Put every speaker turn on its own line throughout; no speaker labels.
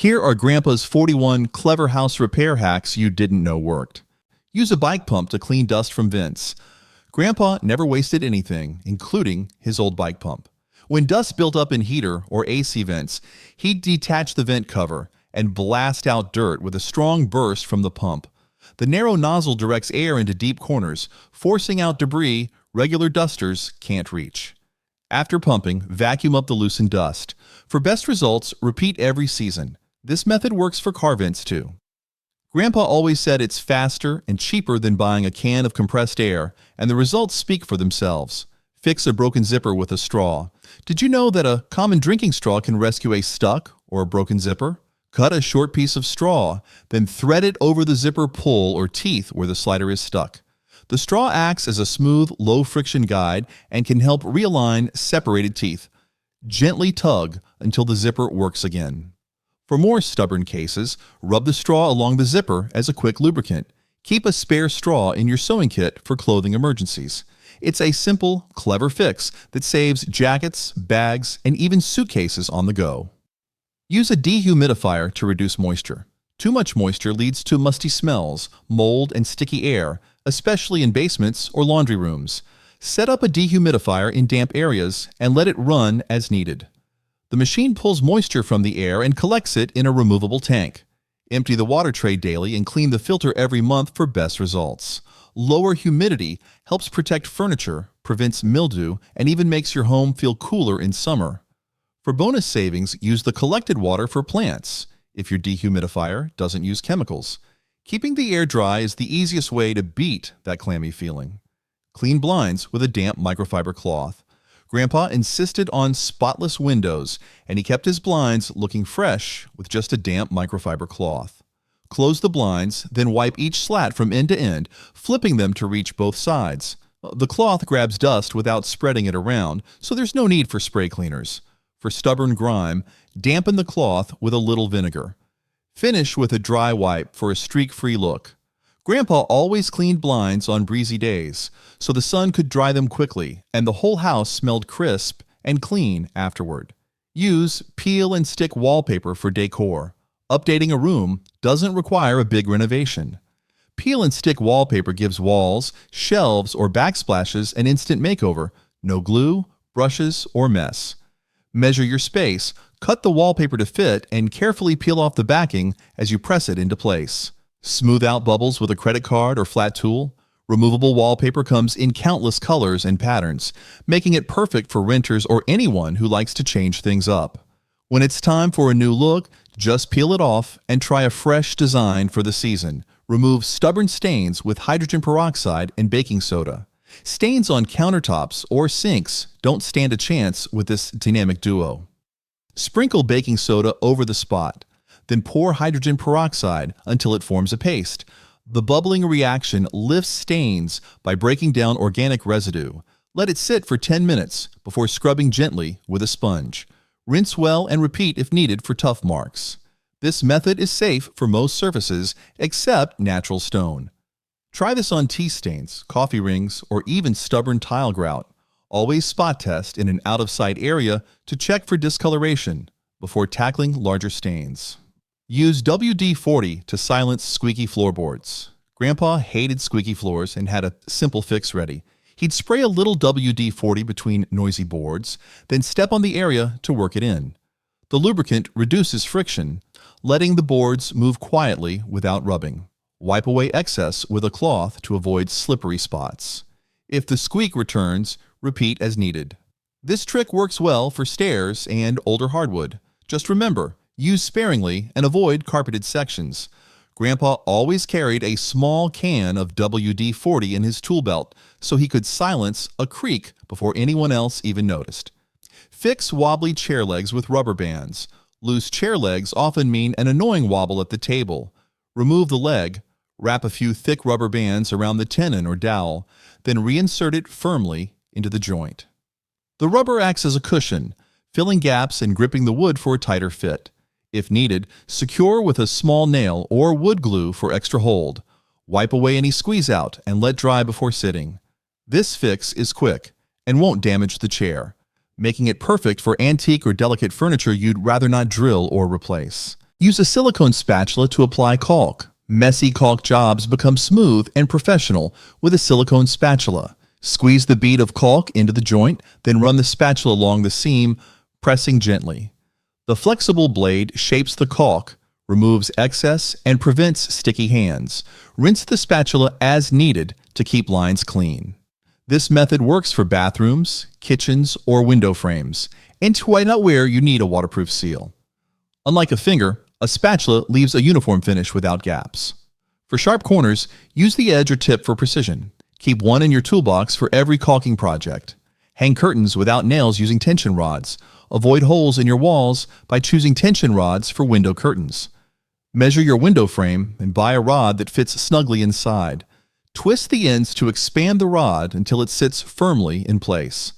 Here are Grandpa's 41 clever house repair hacks you didn't know worked. Use a bike pump to clean dust from vents. Grandpa never wasted anything, including his old bike pump. When dust built up in heater or AC vents, he'd detach the vent cover and blast out dirt with a strong burst from the pump. The narrow nozzle directs air into deep corners, forcing out debris regular dusters can't reach. After pumping, vacuum up the loosened dust. For best results, repeat every season. This method works for car vents too. Grandpa always said it's faster and cheaper than buying a can of compressed air, and the results speak for themselves. Fix a broken zipper with a straw. Did you know that a common drinking straw can rescue a stuck or a broken zipper? Cut a short piece of straw, then thread it over the zipper pull or teeth where the slider is stuck. The straw acts as a smooth, low-friction guide and can help realign separated teeth. Gently tug until the zipper works again. For more stubborn cases, rub the straw along the zipper as a quick lubricant. Keep a spare straw in your sewing kit for clothing emergencies. It's a simple, clever fix that saves jackets, bags, and even suitcases on the go. Use a dehumidifier to reduce moisture. Too much moisture leads to musty smells, mold, and sticky air, especially in basements or laundry rooms. Set up a dehumidifier in damp areas and let it run as needed. The machine pulls moisture from the air and collects it in a removable tank. Empty the water tray daily and clean the filter every month for best results. Lower humidity helps protect furniture, prevents mildew, and even makes your home feel cooler in summer. For bonus savings, use the collected water for plants, if your dehumidifier doesn't use chemicals. Keeping the air dry is the easiest way to beat that clammy feeling. Clean blinds with a damp microfiber cloth. Grandpa insisted on spotless windows, and he kept his blinds looking fresh with just a damp microfiber cloth. Close the blinds, then wipe each slat from end to end, flipping them to reach both sides. The cloth grabs dust without spreading it around, so there's no need for spray cleaners. For stubborn grime, dampen the cloth with a little vinegar. Finish with a dry wipe for a streak-free look. Grandpa always cleaned blinds on breezy days, so the sun could dry them quickly, and the whole house smelled crisp and clean afterward. Use peel and stick wallpaper for decor. Updating a room doesn't require a big renovation. Peel and stick wallpaper gives walls, shelves, or backsplashes an instant makeover. No glue, brushes, or mess. Measure your space, cut the wallpaper to fit, and carefully peel off the backing as you press it into place. Smooth out bubbles with a credit card or flat tool. Removable wallpaper comes in countless colors and patterns, making it perfect for renters or anyone who likes to change things up. When it's time for a new look, just peel it off and try a fresh design for the season. Remove stubborn stains with hydrogen peroxide and baking soda. Stains on countertops or sinks don't stand a chance with this dynamic duo. Sprinkle baking soda over the spot. Then pour hydrogen peroxide until it forms a paste. The bubbling reaction lifts stains by breaking down organic residue. Let it sit for 10 minutes before scrubbing gently with a sponge. Rinse well and repeat if needed for tough marks. This method is safe for most surfaces except natural stone. Try this on tea stains, coffee rings, or even stubborn tile grout. Always spot test in an out-of-sight area to check for discoloration before tackling larger stains. Use WD-40 to silence squeaky floorboards. Grandpa hated squeaky floors and had a simple fix ready. He'd spray a little WD-40 between noisy boards, then step on the area to work it in. The lubricant reduces friction, letting the boards move quietly without rubbing. Wipe away excess with a cloth to avoid slippery spots. If the squeak returns, repeat as needed. This trick works well for stairs and older hardwood. Just remember, use sparingly and avoid carpeted sections. Grandpa always carried a small can of WD-40 in his tool belt so he could silence a creak before anyone else even noticed. Fix wobbly chair legs with rubber bands. Loose chair legs often mean an annoying wobble at the table. Remove the leg, wrap a few thick rubber bands around the tenon or dowel, then reinsert it firmly into the joint. The rubber acts as a cushion, filling gaps and gripping the wood for a tighter fit. If needed, secure with a small nail or wood glue for extra hold. Wipe away any squeeze out and let dry before sitting. This fix is quick and won't damage the chair, making it perfect for antique or delicate furniture you'd rather not drill or replace. Use a silicone spatula to apply caulk. Messy caulk jobs become smooth and professional with a silicone spatula. Squeeze the bead of caulk into the joint, then run the spatula along the seam, pressing gently. The flexible blade shapes the caulk, removes excess, and prevents sticky hands. Rinse the spatula as needed to keep lines clean. This method works for bathrooms, kitchens, or window frames, and to white outwear you need a waterproof seal. Unlike a finger, a spatula leaves a uniform finish without gaps. For sharp corners, use the edge or tip for precision. Keep one in your toolbox for every caulking project. Hang curtains without nails using tension rods. Avoid holes in your walls by choosing tension rods for window curtains. Measure your window frame and buy a rod that fits snugly inside. Twist the ends to expand the rod until it sits firmly in place.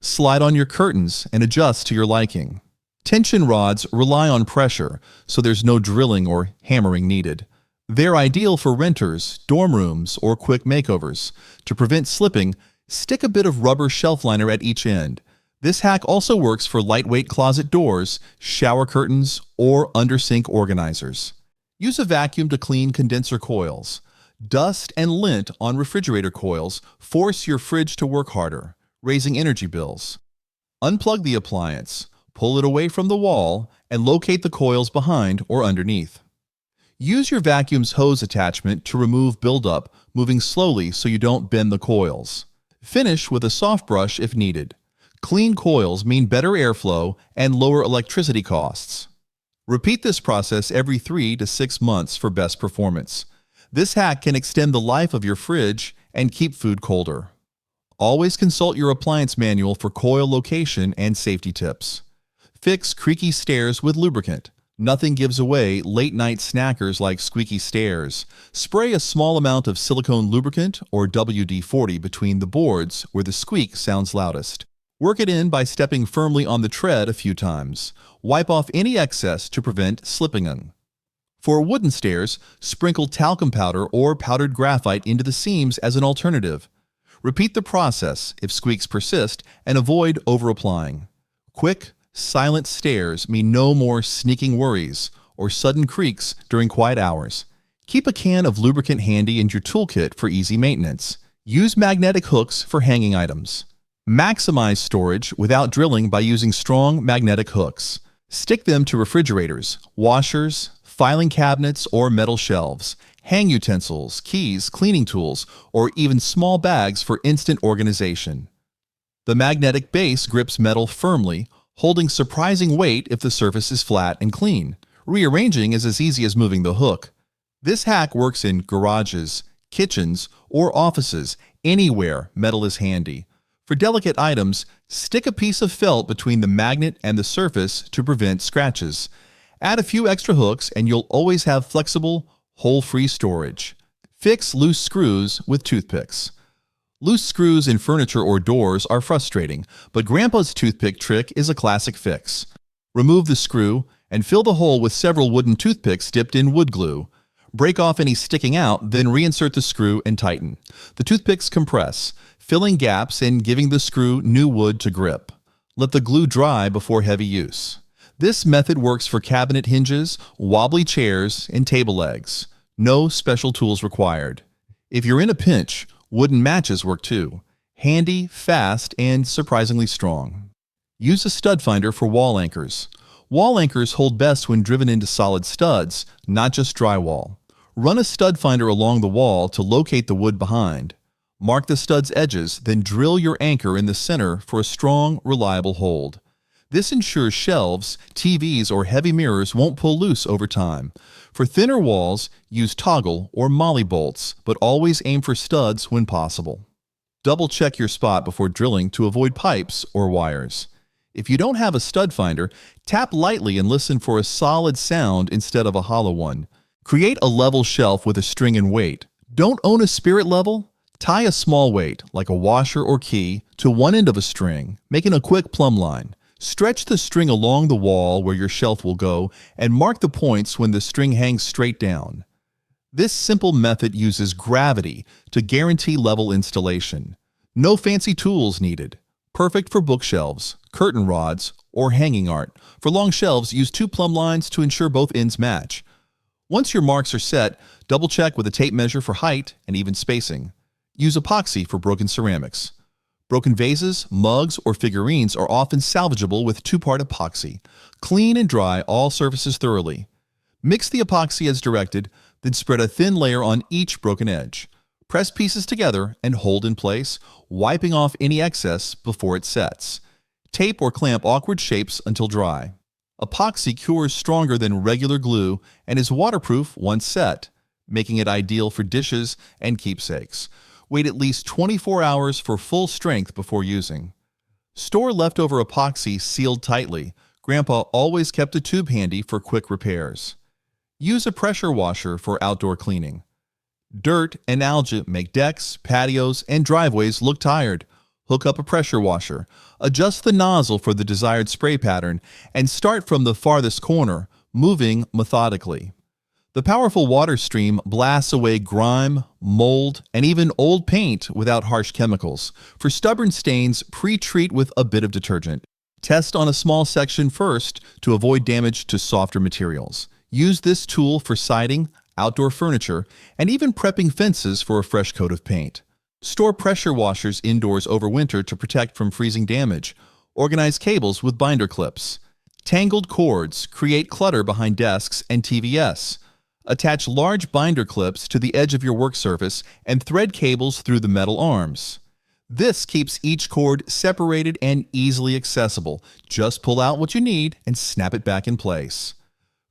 Slide on your curtains and adjust to your liking. Tension rods rely on pressure, so there's no drilling or hammering needed. They're ideal for renters, dorm rooms, or quick makeovers. To prevent slipping, stick a bit of rubber shelf liner at each end. This hack also works for lightweight closet doors, shower curtains, or under-sink organizers. Use a vacuum to clean condenser coils. Dust and lint on refrigerator coils force your fridge to work harder, raising energy bills. Unplug the appliance, pull it away from the wall, and locate the coils behind or underneath. Use your vacuum's hose attachment to remove buildup, moving slowly so you don't bend the coils. Finish with a soft brush if needed. Clean coils mean better airflow and lower electricity costs. Repeat this process every 3 to 6 months for best performance. This hack can extend the life of your fridge and keep food colder. Always consult your appliance manual for coil location and safety tips. Fix creaky stairs with lubricant. Nothing gives away late-night snackers like squeaky stairs. Spray a small amount of silicone lubricant or WD-40 between the boards where the squeak sounds loudest. Work it in by stepping firmly on the tread a few times. Wipe off any excess to prevent slipping. For wooden stairs, sprinkle talcum powder or powdered graphite into the seams as an alternative. Repeat the process if squeaks persist and avoid over-applying. Quick, silent stairs mean no more sneaking worries or sudden creaks during quiet hours. Keep a can of lubricant handy in your toolkit for easy maintenance. Use magnetic hooks for hanging items. Maximize storage without drilling by using strong magnetic hooks. Stick them to refrigerators, washers, filing cabinets, or metal shelves. Hang utensils, keys, cleaning tools, or even small bags for instant organization. The magnetic base grips metal firmly, holding surprising weight if the surface is flat and clean. Rearranging is as easy as moving the hook. This hack works in garages, kitchens, or offices. Anywhere metal is handy. For delicate items, stick a piece of felt between the magnet and the surface to prevent scratches. Add a few extra hooks and you'll always have flexible, hole-free storage. Fix loose screws with toothpicks. Loose screws in furniture or doors are frustrating, but Grandpa's toothpick trick is a classic fix. Remove the screw and fill the hole with several wooden toothpicks dipped in wood glue. Break off any sticking out, then reinsert the screw and tighten. The toothpicks compress, filling gaps and giving the screw new wood to grip. Let the glue dry before heavy use. This method works for cabinet hinges, wobbly chairs, and table legs. No special tools required. If you're in a pinch, wooden matches work too. Handy, fast, and surprisingly strong. Use a stud finder for wall anchors. Wall anchors hold best when driven into solid studs, not just drywall. Run a stud finder along the wall to locate the wood behind. Mark the stud's edges, then drill your anchor in the center for a strong, reliable hold. This ensures shelves, TVs, or heavy mirrors won't pull loose over time. For thinner walls, use toggle or molly bolts, but always aim for studs when possible. Double-check your spot before drilling to avoid pipes or wires. If you don't have a stud finder, tap lightly and listen for a solid sound instead of a hollow one. Create a level shelf with a string and weight. Don't own a spirit level? Tie a small weight, like a washer or key, to one end of a string, making a quick plumb line. Stretch the string along the wall where your shelf will go and mark the points when the string hangs straight down. This simple method uses gravity to guarantee level installation. No fancy tools needed. Perfect for bookshelves, curtain rods, or hanging art. For long shelves, use 2 plumb lines to ensure both ends match. Once your marks are set, double-check with a tape measure for height and even spacing. Use epoxy for broken ceramics. Broken vases, mugs, or figurines are often salvageable with 2-part epoxy. Clean and dry all surfaces thoroughly. Mix the epoxy as directed, then spread a thin layer on each broken edge. Press pieces together and hold in place, wiping off any excess before it sets. Tape or clamp awkward shapes until dry. Epoxy cures stronger than regular glue and is waterproof once set, making it ideal for dishes and keepsakes. Wait at least 24 hours for full strength before using. Store leftover epoxy sealed tightly. Grandpa always kept a tube handy for quick repairs. Use a pressure washer for outdoor cleaning. Dirt and algae make decks, patios, and driveways look tired. Hook up a pressure washer. Adjust the nozzle for the desired spray pattern and start from the farthest corner, moving methodically. The powerful water stream blasts away grime, mold, and even old paint without harsh chemicals. For stubborn stains, pre-treat with a bit of detergent. Test on a small section first to avoid damage to softer materials. Use this tool for siding, outdoor furniture, and even prepping fences for a fresh coat of paint. Store pressure washers indoors over winter to protect from freezing damage. Organize cables with binder clips. Tangled cords create clutter behind desks and TVS. Attach large binder clips to the edge of your work surface and thread cables through the metal arms. This keeps each cord separated and easily accessible. Just pull out what you need and snap it back in place.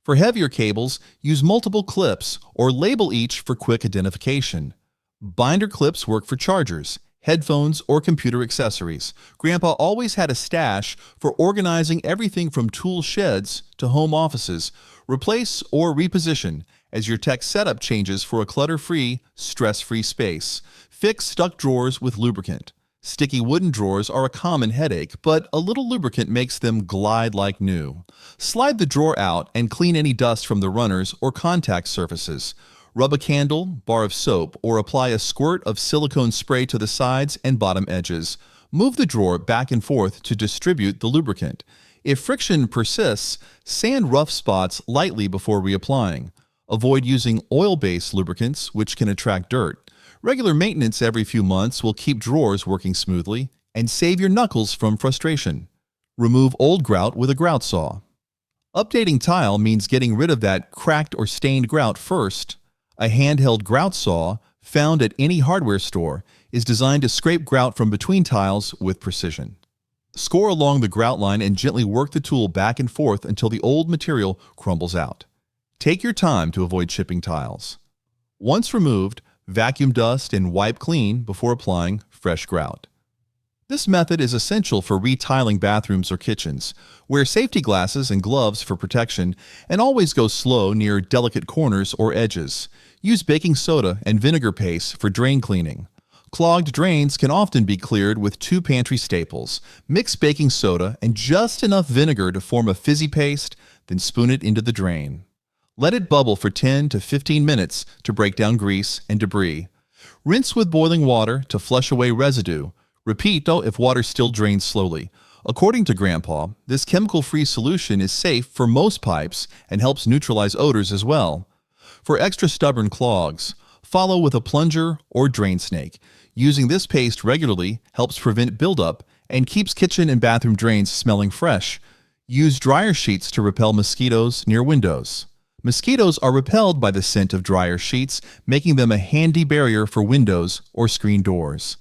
For heavier cables, use multiple clips or label each for quick identification. Binder clips work for chargers, headphones, or computer accessories. Grandpa always had a stash for organizing everything from tool sheds to home offices. Replace or reposition as your tech setup changes for a clutter-free, stress-free space. Fix stuck drawers with lubricant. Sticky wooden drawers are a common headache, but a little lubricant makes them glide like new. Slide the drawer out and clean any dust from the runners or contact surfaces. Rub a candle, bar of soap, or apply a squirt of silicone spray to the sides and bottom edges. Move the drawer back and forth to distribute the lubricant. If friction persists, sand rough spots lightly before reapplying. Avoid using oil-based lubricants, which can attract dirt. Regular maintenance every few months will keep drawers working smoothly and save your knuckles from frustration. Remove old grout with a grout saw. Updating tile means getting rid of that cracked or stained grout first. A handheld grout saw, found at any hardware store, is designed to scrape grout from between tiles with precision. Score along the grout line and gently work the tool back and forth until the old material crumbles out. Take your time to avoid chipping tiles. Once removed, vacuum dust and wipe clean before applying fresh grout. This method is essential for retiling bathrooms or kitchens. Wear safety glasses and gloves for protection, and always go slow near delicate corners or edges. Use baking soda and vinegar paste for drain cleaning. Clogged drains can often be cleared with 2 pantry staples. Mix baking soda and just enough vinegar to form a fizzy paste, then spoon it into the drain. Let it bubble for 10 to 15 minutes to break down grease and debris. Rinse with boiling water to flush away residue. Repeat though if water still drains slowly. According to Grandpa, this chemical-free solution is safe for most pipes and helps neutralize odors as well. For extra stubborn clogs, follow with a plunger or drain snake. Using this paste regularly helps prevent buildup and keeps kitchen and bathroom drains smelling fresh. Use dryer sheets to repel mosquitoes near windows. Mosquitoes are repelled by the scent of dryer sheets, making them a handy barrier for windows or screen doors.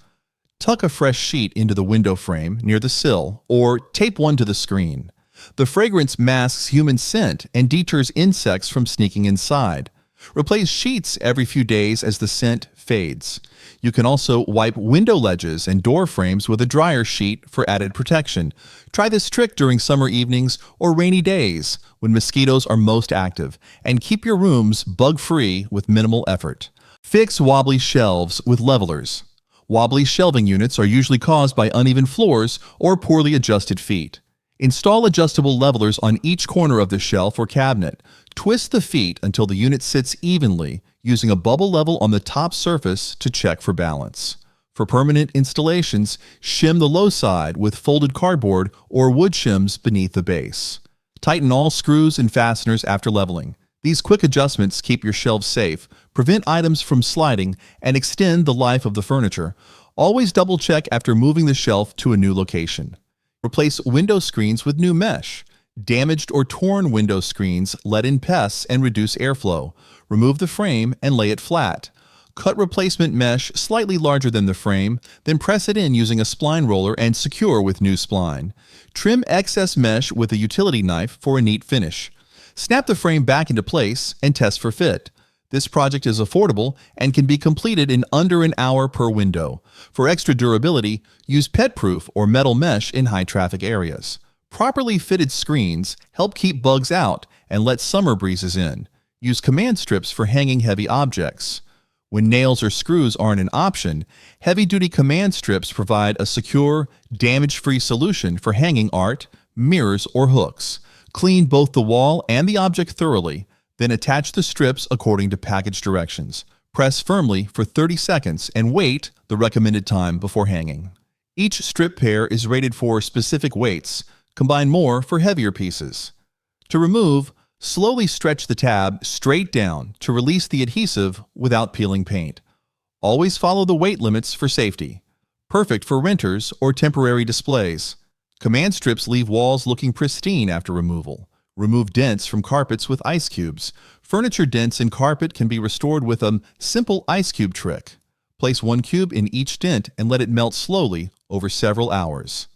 Tuck a fresh sheet into the window frame near the sill or tape one to the screen. The fragrance masks human scent and deters insects from sneaking inside. Replace sheets every few days as the scent fades. You can also wipe window ledges and door frames with a dryer sheet for added protection. Try this trick during summer evenings or rainy days when mosquitoes are most active, and keep your rooms bug-free with minimal effort. Fix wobbly shelves with levelers. Wobbly shelving units are usually caused by uneven floors or poorly adjusted feet. Install adjustable levelers on each corner of the shelf or cabinet. Twist the feet until the unit sits evenly, using a bubble level on the top surface to check for balance. For permanent installations, shim the low side with folded cardboard or wood shims beneath the base. Tighten all screws and fasteners after leveling. These quick adjustments keep your shelves safe, prevent items from sliding, and extend the life of the furniture. Always double check after moving the shelf to a new location. Replace window screens with new mesh. Damaged or torn window screens let in pests and reduce airflow. Remove the frame and lay it flat. Cut replacement mesh slightly larger than the frame, then press it in using a spline roller and secure with new spline. Trim excess mesh with a utility knife for a neat finish. Snap the frame back into place and test for fit. This project is affordable and can be completed in under an hour per window. For extra durability, use pet-proof or metal mesh in high-traffic areas. Properly fitted screens help keep bugs out and let summer breezes in. Use command strips for hanging heavy objects. When nails or screws aren't an option, heavy-duty command strips provide a secure, damage-free solution for hanging art, mirrors, or hooks. Clean both the wall and the object thoroughly, then attach the strips according to package directions. Press firmly for 30 seconds and wait the recommended time before hanging. Each strip pair is rated for specific weights. Combine more for heavier pieces. To remove, slowly stretch the tab straight down to release the adhesive without peeling paint. Always follow the weight limits for safety. Perfect for renters or temporary displays. Command strips leave walls looking pristine after removal. Remove dents from carpets with ice cubes. Furniture dents in carpet can be restored with a simple ice cube trick. Place 1 cube in each dent and let it melt slowly over several hours.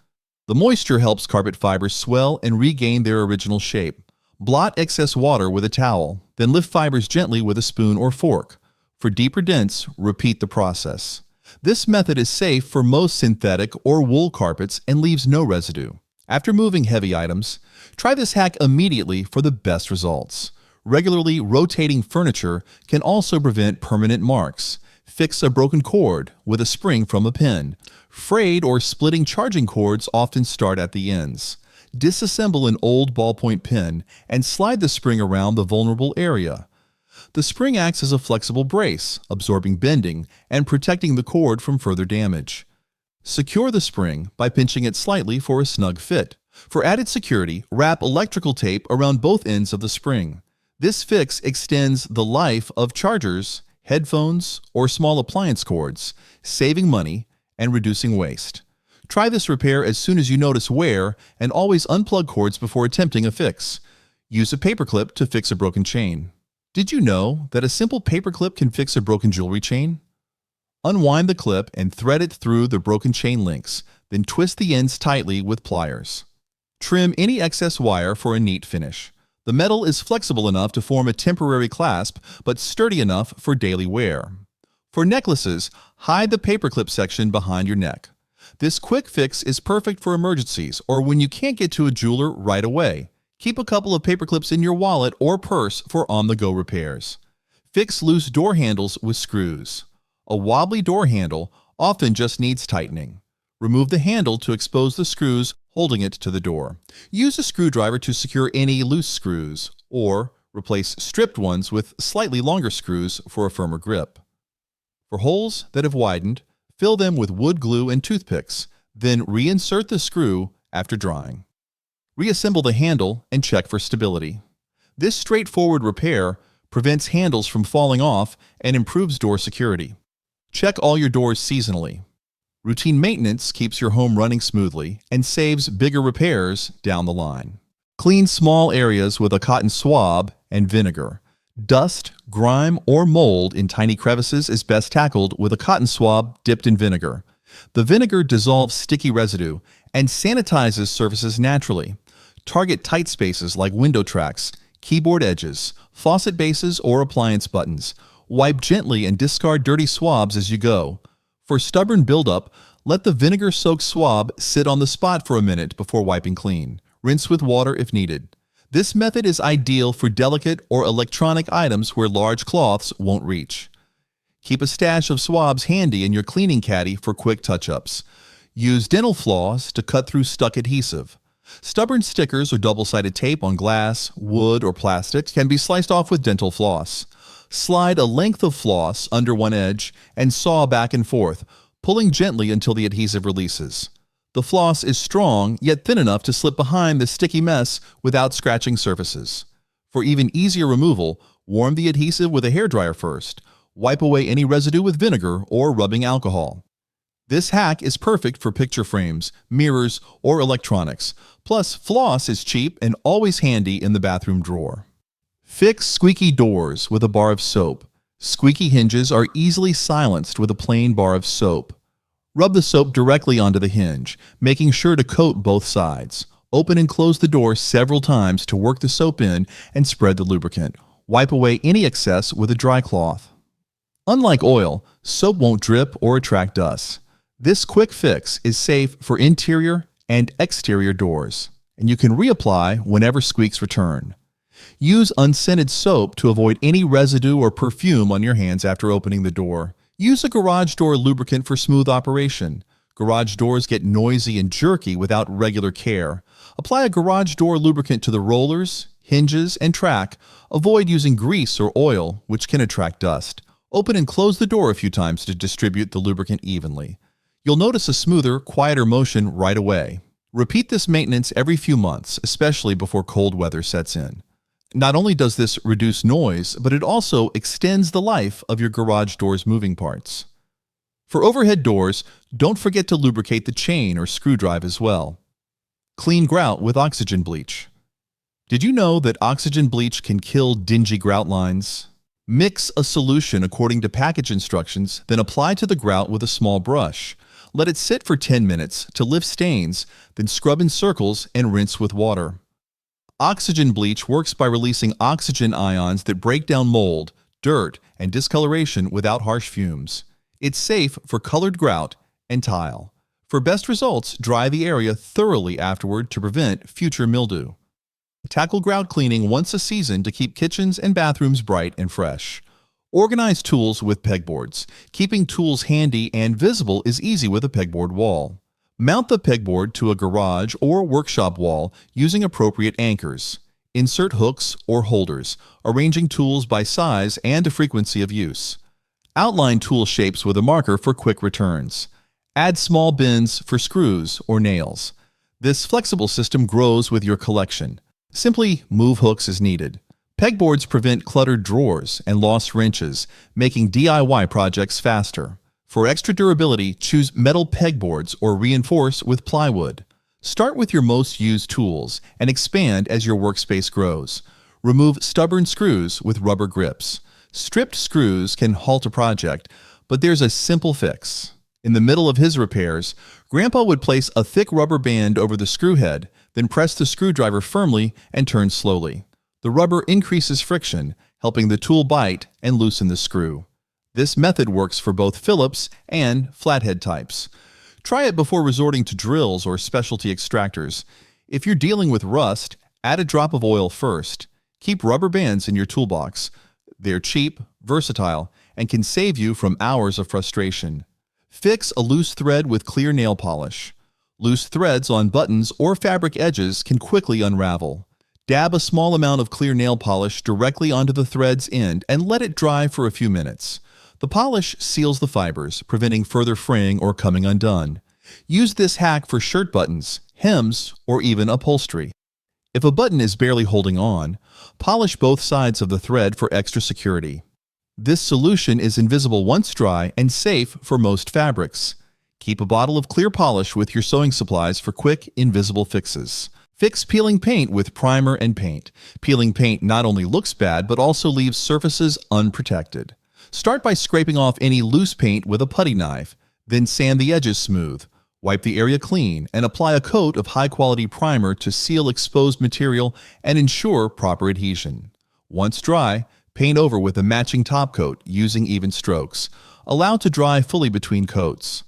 The moisture helps carpet fibers swell and regain their original shape. Blot excess water with a towel, then lift fibers gently with a spoon or fork. For deeper dents, repeat the process. This method is safe for most synthetic or wool carpets and leaves no residue. After moving heavy items, try this hack immediately for the best results. Regularly rotating furniture can also prevent permanent marks. Fix a broken cord with a spring from a pin. Frayed or splitting charging cords often start at the ends. Disassemble an old ballpoint pen and slide the spring around the vulnerable area. The spring acts as a flexible brace, absorbing bending and protecting the cord from further damage. Secure the spring by pinching it slightly for a snug fit. For added security, wrap electrical tape around both ends of the spring. This fix extends the life of chargers, headphones, or small appliance cords, saving money and reducing waste. Try this repair as soon as you notice wear and always unplug cords before attempting a fix. Use a paperclip to fix a broken chain. Did you know that a simple paperclip can fix a broken jewelry chain? Unwind the clip and thread it through the broken chain links, then twist the ends tightly with pliers. Trim any excess wire for a neat finish. The metal is flexible enough to form a temporary clasp, but sturdy enough for daily wear. For necklaces, hide the paperclip section behind your neck. This quick fix is perfect for emergencies or when you can't get to a jeweler right away. Keep a couple of paperclips in your wallet or purse for on-the-go repairs. Fix loose door handles with screws. A wobbly door handle often just needs tightening. Remove the handle to expose the screws holding it to the door. Use a screwdriver to secure any loose screws, or replace stripped ones with slightly longer screws for a firmer grip. For holes that have widened, fill them with wood glue and toothpicks, then reinsert the screw after drying. Reassemble the handle and check for stability. This straightforward repair prevents handles from falling off and improves door security. Check all your doors seasonally. Routine maintenance keeps your home running smoothly and saves bigger repairs down the line. Clean small areas with a cotton swab and vinegar. Dust, grime, or mold in tiny crevices is best tackled with a cotton swab dipped in vinegar. The vinegar dissolves sticky residue and sanitizes surfaces naturally. Target tight spaces like window tracks, keyboard edges, faucet bases, or appliance buttons. Wipe gently and discard dirty swabs as you go. For stubborn buildup, let the vinegar-soaked swab sit on the spot for a minute before wiping clean. Rinse with water if needed. This method is ideal for delicate or electronic items where large cloths won't reach. Keep a stash of swabs handy in your cleaning caddy for quick touch-ups. Use dental floss to cut through stuck adhesive. Stubborn stickers or double-sided tape on glass, wood, or plastic can be sliced off with dental floss. Slide a length of floss under one edge and saw back and forth, pulling gently until the adhesive releases. The floss is strong yet thin enough to slip behind the sticky mess without scratching surfaces. For even easier removal, warm the adhesive with a hairdryer first. Wipe away any residue with vinegar or rubbing alcohol. This hack is perfect for picture frames, mirrors, or electronics. Plus, floss is cheap and always handy in the bathroom drawer. Fix squeaky doors with a bar of soap. Squeaky hinges are easily silenced with a plain bar of soap. Rub the soap directly onto the hinge, making sure to coat both sides. Open and close the door several times to work the soap in and spread the lubricant. Wipe away any excess with a dry cloth. Unlike oil, soap won't drip or attract dust. This quick fix is safe for interior and exterior doors, and you can reapply whenever squeaks return. Use unscented soap to avoid any residue or perfume on your hands after opening the door. Use a garage door lubricant for smooth operation. Garage doors get noisy and jerky without regular care. Apply a garage door lubricant to the rollers, hinges, and track. Avoid using grease or oil, which can attract dust. Open and close the door a few times to distribute the lubricant evenly. You'll notice a smoother, quieter motion right away. Repeat this maintenance every few months, especially before cold weather sets in. Not only does this reduce noise, but it also extends the life of your garage door's moving parts. For overhead doors, don't forget to lubricate the chain or screw drive as well. Clean grout with oxygen bleach. Did you know that oxygen bleach can kill dingy grout lines? Mix a solution according to package instructions, then apply to the grout with a small brush. Let it sit for 10 minutes to lift stains, then scrub in circles and rinse with water. Oxygen bleach works by releasing oxygen ions that break down mold, dirt, and discoloration without harsh fumes. It's safe for colored grout and tile. For best results, dry the area thoroughly afterward to prevent future mildew. Tackle grout cleaning once a season to keep kitchens and bathrooms bright and fresh. Organize tools with pegboards. Keeping tools handy and visible is easy with a pegboard wall. Mount the pegboard to a garage or workshop wall using appropriate anchors. Insert hooks or holders, arranging tools by size and frequency of use. Outline tool shapes with a marker for quick returns. Add small bins for screws or nails. This flexible system grows with your collection. Simply move hooks as needed. Pegboards prevent cluttered drawers and lost wrenches, making DIY projects faster. For extra durability, choose metal pegboards or reinforce with plywood. Start with your most used tools and expand as your workspace grows. Remove stubborn screws with rubber grips. Stripped screws can halt a project, but there's a simple fix. In the middle of his repairs, Grandpa would place a thick rubber band over the screw head, then press the screwdriver firmly and turn slowly. The rubber increases friction, helping the tool bite and loosen the screw. This method works for both Phillips and flathead types. Try it before resorting to drills or specialty extractors. If you're dealing with rust, add a drop of oil first. Keep rubber bands in your toolbox. They're cheap, versatile, and can save you from hours of frustration. Fix a loose thread with clear nail polish. Loose threads on buttons or fabric edges can quickly unravel. Dab a small amount of clear nail polish directly onto the thread's end and let it dry for a few minutes. The polish seals the fibers, preventing further fraying or coming undone. Use this hack for shirt buttons, hems, or even upholstery. If a button is barely holding on, polish both sides of the thread for extra security. This solution is invisible once dry and safe for most fabrics. Keep a bottle of clear polish with your sewing supplies for quick, invisible fixes. Fix peeling paint with primer and paint. Peeling paint not only looks bad, but also leaves surfaces unprotected. Start by scraping off any loose paint with a putty knife, then sand the edges smooth. Wipe the area clean and apply a coat of high-quality primer to seal exposed material and ensure proper adhesion. Once dry, paint over with a matching top coat using even strokes. Allow to dry fully between coats.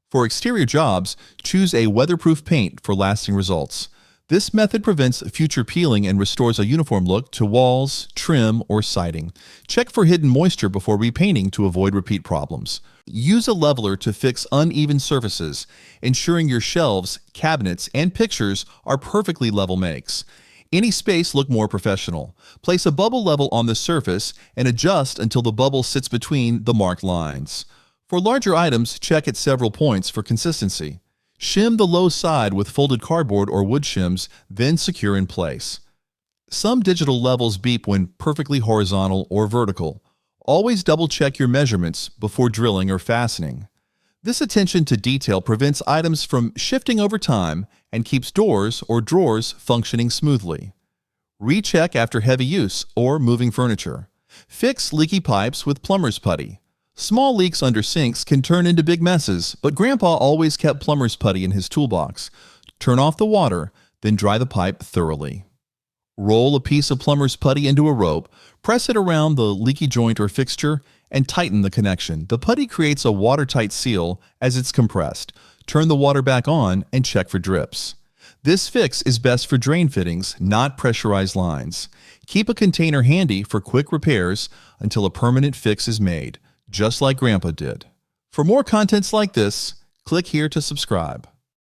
For exterior jobs, choose a weatherproof paint for lasting results. This method prevents future peeling and restores a uniform look to walls, trim, or siding. Check for hidden moisture before repainting to avoid repeat problems. Use a leveler to fix uneven surfaces, ensuring your shelves, cabinets, and pictures are perfectly level makes. Any space look more professional. Place a bubble level on the surface and adjust until the bubble sits between the marked lines. For larger items, check at several points for consistency. Shim the low side with folded cardboard or wood shims, then secure in place. Some digital levels beep when perfectly horizontal or vertical. Always double-check your measurements before drilling or fastening. This attention to detail prevents items from shifting over time and keeps doors or drawers functioning smoothly. Recheck after heavy use or moving furniture. Fix leaky pipes with plumber's putty. Small leaks under sinks can turn into big messes, but Grandpa always kept plumber's putty in his toolbox. Turn off the water, then dry the pipe thoroughly. Roll a piece of plumber's putty into a rope, press it around the leaky joint or fixture, and tighten the connection. The putty creates a watertight seal as it's compressed. Turn the water back on and check for drips. This fix is best for drain fittings, not pressurized lines. Keep a container handy for quick repairs until a permanent fix is made, just like Grandpa did. For more contents like this, click here to subscribe.